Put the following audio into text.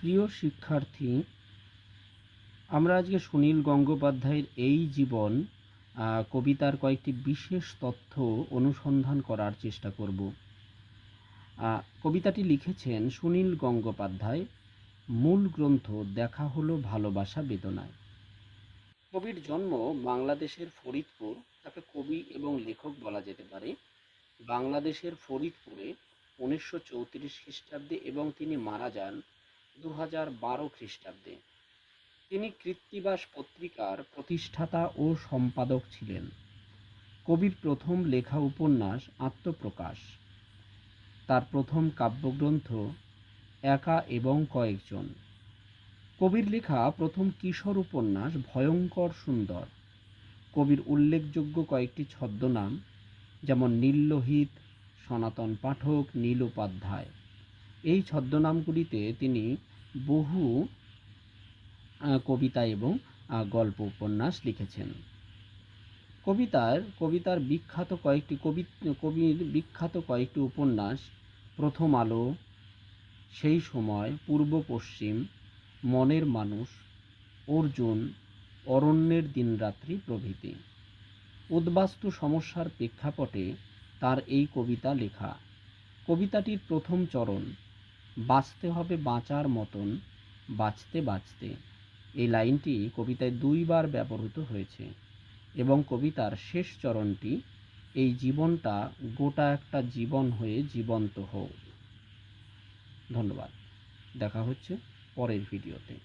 প্রিয় শিক্ষার্থী, আমরা আজকে সুনীল গঙ্গোপাধ্যায়ের এই জীবন কবিতার কয়েকটি বিশেষ তথ্য অনুসন্ধান করার চেষ্টা করব। কবিতাটি লিখেছেন সুনীল গঙ্গোপাধ্যায়। মূল গ্রন্থ দেখা হলো ভালোবাসা বেদনায়। কবির জন্ম বাংলাদেশের ফরিদপুর। তাকে কবি এবং লেখক বলা যেতে পারে। বাংলাদেশের ফরিদপুরে 1934 খ্রিস্টাব্দে এবং তিনি মারা যান 2012 খ্রিস্টাব্দে। তিনি কৃত্তিবাস পত্রিকার প্রতিষ্ঠাতা ও সম্পাদক ছিলেন। কবির প্রথম লেখা উপন্যাস আত্মপ্রকাশ। তার প্রথম কাব্যগ্রন্থ একা এবং কয়েকজন। কবির লেখা প্রথম কিশোর উপন্যাস ভয়ঙ্কর সুন্দর। কবির উল্লেখযোগ্য কয়েকটি ছদ্মনাম, যেমন নীললোহিত, সনাতন পাঠক, নীল উপাধ্যায়। এই ছদ্মনামগুলিতে তিনি বহু কবিতা এবং গল্প উপন্যাস লিখেছেন। কবির বিখ্যাত কয়েকটি উপন্যাস প্রথম আলো, সেই সময়, পূর্ব পশ্চিম, মনের মানুষ, অর্জুন, অরণ্যের দিনরাত্রি প্রভৃতি। উদ্বাস্তু সমস্যার প্রেক্ষাপটে তার এই কবিতা লেখা। কবিতাটির প্রথম চরণ, বাঁচতে হবে বাঁচার মতন, বাঁচতে বাঁচতে, এই লাইনটি কবিতায় 2 বার ব্যবহৃত হয়েছে। এবং কবিতার শেষ চরণটি, এই জীবনটা গোটা একটা জীবন হয়ে জীবন্ত হোক। ধন্যবাদ। দেখা হচ্ছে পরের ভিডিওতে।